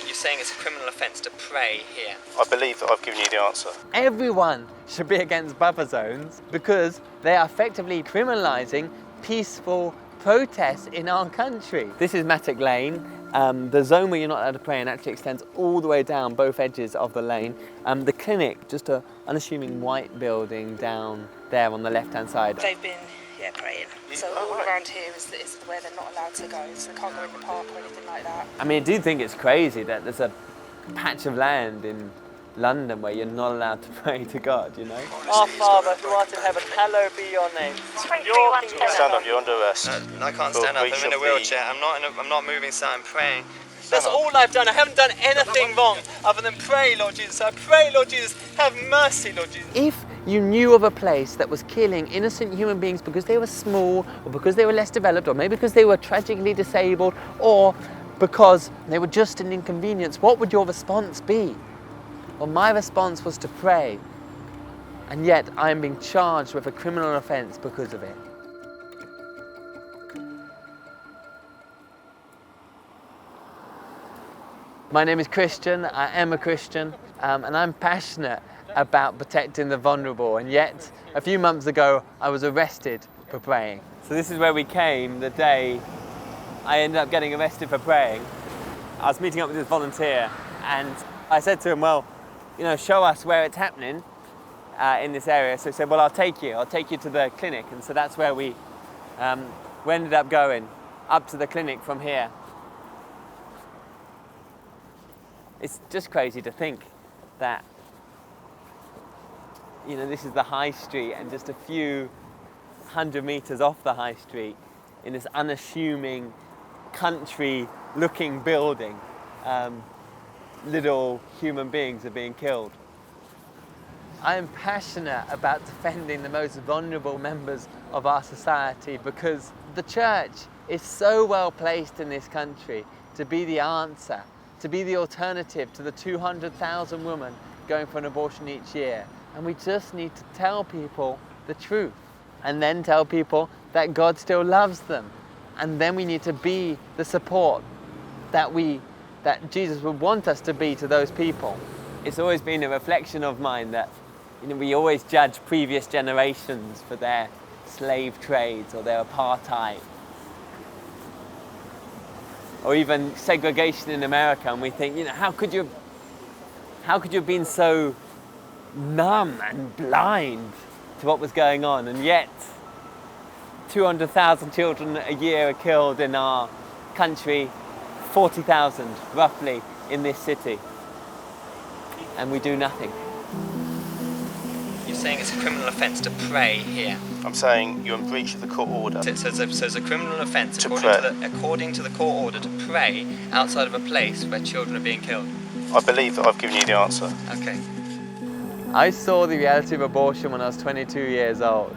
you're saying it's a criminal offence to pray here. I believe that I've given you the answer. Everyone should be against buffer zones because they are effectively criminalising peaceful protests in our country. This is Mattock Lane. The zone where you're not allowed to pray and actually extends all the way down both edges of the lane. The clinic, just an unassuming white building down there on the left-hand side. They've been praying. So all around here is where they're not allowed to go. So they can't go in the park or anything like that. I mean, I do think it's crazy that there's a patch of land in London where you're not allowed to pray to God, you know? Our Father who art in heaven, hallowed be your name. Your kingdom Stand up, you're under arrest. I can't stand up, I'm in a wheelchair, I'm not moving, so I'm praying. That's all I've done. I haven't done anything wrong other than pray, Lord Jesus. I pray, Lord Jesus, have mercy, Lord Jesus. If you knew of a place that was killing innocent human beings because they were small, or because they were less developed, or maybe because they were tragically disabled, or because they were just an inconvenience, what would your response be? Well, my response was to pray, and yet I am being charged with a criminal offence because of it. My name is Christian, I am a Christian, and I'm passionate about protecting the vulnerable, and yet a few months ago I was arrested for praying. So this is where we came the day I ended up getting arrested for praying. I was meeting up with this volunteer and I said to him, well, you know, show us where it's happening in this area. So he said, well, I'll take you to the clinic. And so that's where we ended up going, up to the clinic from here. It's just crazy to think that, you know, this is the high street, and just a few hundred meters off the high street, in this unassuming country-looking building, little human beings are being killed. I am passionate about defending the most vulnerable members of our society because the church is so well placed in this country to be the answer, to be the alternative to the 200,000 women going for an abortion each year. And we just need to tell people the truth, and then tell people that God still loves them. And then we need to be the support that Jesus would want us to be to those people. It's always been a reflection of mine that, you know, we always judge previous generations for their slave trades or their apartheid, or even segregation in America, and we think, you know, how could you have been so numb and blind to what was going on? And yet 200,000 children a year are killed in our country, 40,000 roughly in this city, and we do nothing. You're saying it's a criminal offence to pray here. I'm saying you're in breach of the court order. So it's a criminal offence To according to the court order to pray outside of a place where children are being killed. I believe that I've given you the answer. Okay. I saw the reality of abortion when I was 22 years old.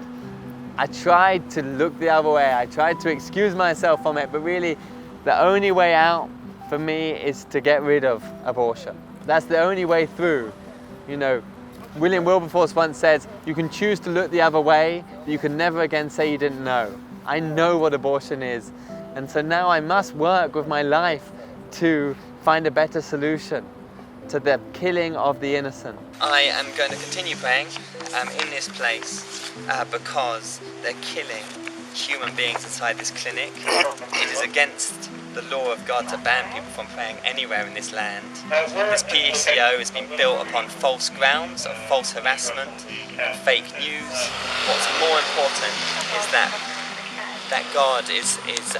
I tried to look the other way. I tried to excuse myself from it, but really the only way out for me is to get rid of abortion. That's the only way through. You know, William Wilberforce once says, you can choose to look the other way, but you can never again say you didn't know. I know what abortion is. And so now I must work with my life to find a better solution to the killing of the innocent. I am going to continue praying in this place because they're killing human beings inside this clinic. It is against the law of God to ban people from praying anywhere in this land. This PCO has been built upon false grounds of false harassment and fake news. What's more important is that God is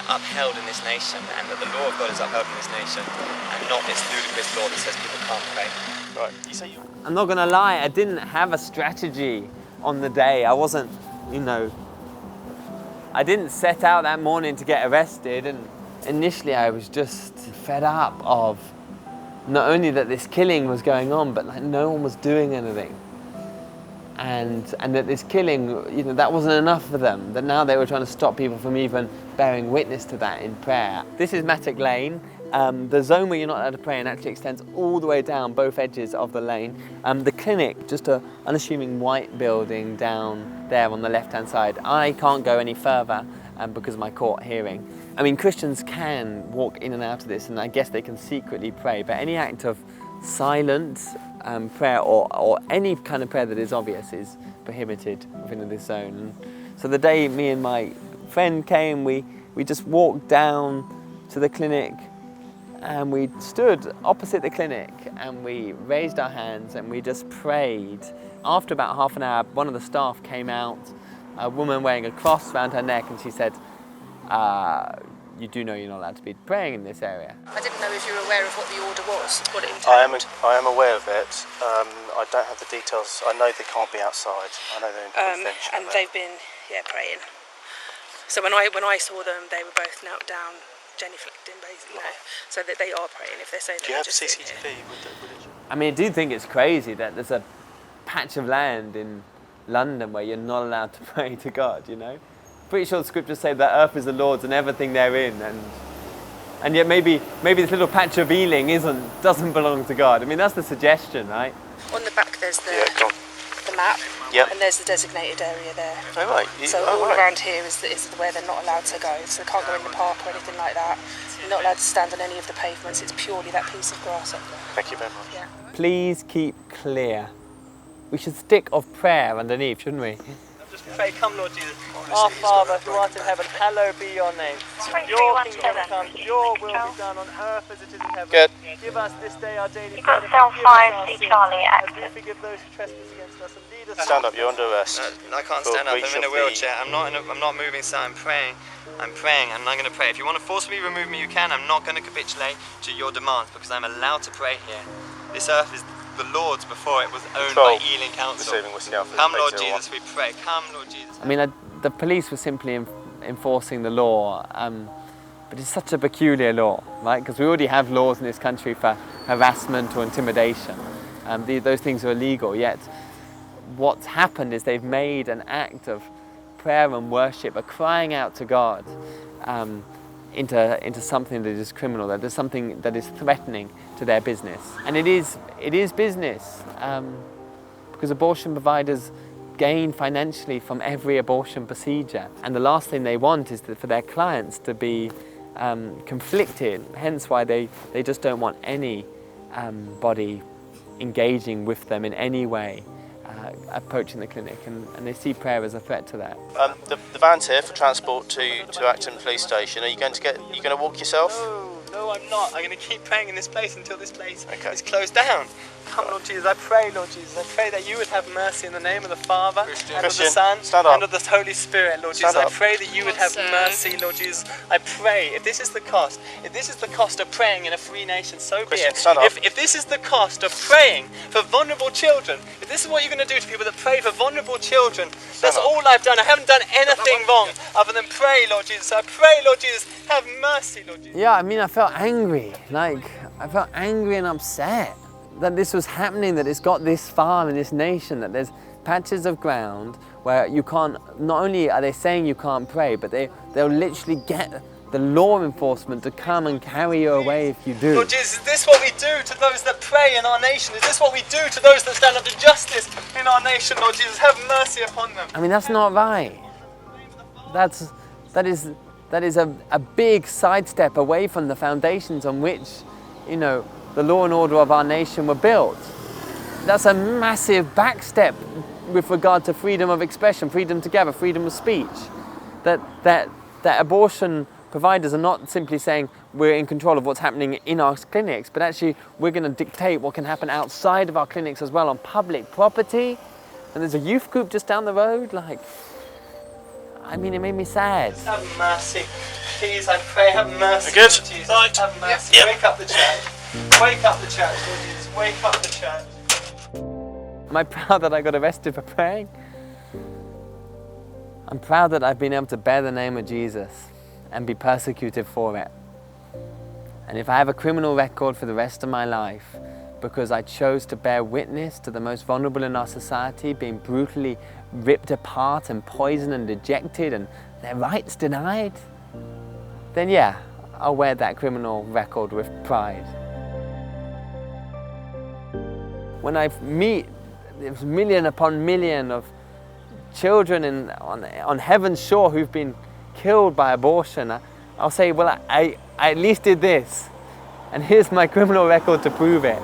upheld in this nation, and that the law of God is upheld in this nation, and not this ludicrous law that says people can't pray. Right, you say you... I'm not gonna lie, I didn't have a strategy on the day. I wasn't, you know, I didn't set out that morning to get arrested, and initially I was just fed up of not only that this killing was going on, but like no one was doing anything. And that this killing, you know, that wasn't enough for them, that now they were trying to stop people from even bearing witness to that in prayer. This is Mattock Lane. The zone where you're not allowed to pray and actually extends all the way down both edges of the lane. The clinic, just an unassuming white building down there on the left-hand side. I can't go any further because of my court hearing. I mean, Christians can walk in and out of this, and I guess they can secretly pray, but any act of silent prayer or any kind of prayer that is obvious is prohibited within this zone. And so the day me and my friend came, we just walked down to the clinic, and we stood opposite the clinic and we raised our hands and we just prayed. After about half an hour, one of the staff came out, a woman wearing a cross around her neck, and she said, you do know you're not allowed to be praying in this area. I didn't know if you were aware of what the order was, what it entailed. I am aware of it. I don't have the details. I know they can't be outside. I know they're in confidential. And they've been, praying. So when I saw them, they were both knelt down, genuflecting, basically, so that they are praying. If they're saying, do you have CCTV with the religion? I mean, I do think it's crazy that there's a patch of land in London where you're not allowed to pray to God, you know? Pretty sure the scriptures say that earth is the Lord's and everything therein, and yet maybe this little patch of Ealing doesn't belong to God. I mean, that's the suggestion, right? On the back there's the map, and there's the designated area there. Oh, right. So all around here is where they're not allowed to go. So they can't go in the park or anything like that. They're not allowed to stand on any of the pavements. It's purely that piece of grass up there. Thank you very much. Yeah. Please keep clear. We should stick of prayer underneath, shouldn't we? Just pray, come Lord Jesus. Our Father who art in heaven, hallowed be your name. Your kingdom come, your will be done on earth as it is in heaven. Good. Give us this day our daily You've got bread, cell and forgive us 5, our see sins, Charlie, as we active. forgive those who trespass against us, and lead us Stand up. You're under arrest. I can't For stand up. breach I'm in a of the- wheelchair. I'm not moving, so I'm praying. I'm praying. I'm not going to pray. If you want to forcibly remove me, you can. I'm not going to capitulate to your demands because I'm allowed to pray here. This earth is the Lord's before it was owned Control. by Ealing Council. Receiving Whiskey Alpha Come, Lord 801. Jesus, we pray. Come, Lord Jesus. I mean, the police were simply enforcing the law, but it's such a peculiar law, right? Because we already have laws in this country for harassment or intimidation. Those things are illegal, yet what's happened is they've made an act of prayer and worship, a crying out to God, into something that is criminal, that is something that is threatening to their business. And it is business, because abortion providers gain financially from every abortion procedure. And the last thing they want is for their clients to be conflicted, hence why they just don't want any body engaging with them in any way, approaching the clinic, and they see prayer as a threat to that. The van's here for transport to Acton Police Station. Are you going to walk yourself? No, I'm not. I'm going to keep praying in this place until this place Okay. is closed down. Come, Lord Jesus, I pray, Lord Jesus, I pray that you would have mercy in the name of the Father, and of the Christian, Son, stand up. and of the Holy Spirit, Lord Stand Jesus. up. I pray that you would have mercy, Lord Jesus. I pray, if this is the cost of praying in a free nation, so be Christian, it. stand up. If this is the cost of praying for vulnerable children, if this is what you're going to do to people that pray for vulnerable children, that's up. all I've done. I haven't done anything wrong other than pray, Lord Jesus. I pray, Lord Jesus, have mercy, Lord Jesus. Yeah, I mean, I felt angry. I felt angry and upset that this was happening, that it's got this far in this nation, that there's patches of ground where you can't, not only are they saying you can't pray, but they'll literally get the law enforcement to come and carry you away if you do. Lord Jesus, is this what we do to those that pray in our nation? Is this what we do to those that stand up to justice in our nation, Lord Jesus? Have mercy upon them. I mean, that's not right. That is a big sidestep away from the foundations on which, the law and order of our nation were built. That's a massive backstep with regard to freedom of expression, freedom to gather, freedom of speech. That abortion providers are not simply saying we're in control of what's happening in our clinics, but actually we're going to dictate what can happen outside of our clinics as well, on public property. And there's a youth group just down the road. It made me sad. Have mercy. Please, I pray, have mercy. Good. Lord Jesus. Have mercy. Yep. Wake up the church. Wake up the church, Lord Jesus. Wake up the church. Am I proud that I got arrested for praying? I'm proud that I've been able to bear the name of Jesus and be persecuted for it. And if I have a criminal record for the rest of my life because I chose to bear witness to the most vulnerable in our society being brutally ripped apart and poisoned and dejected and their rights denied, then yeah, I'll wear that criminal record with pride. When I meet this million upon million of children on heaven's shore who've been killed by abortion, I'll say, well, I at least did this, and here's my criminal record to prove it.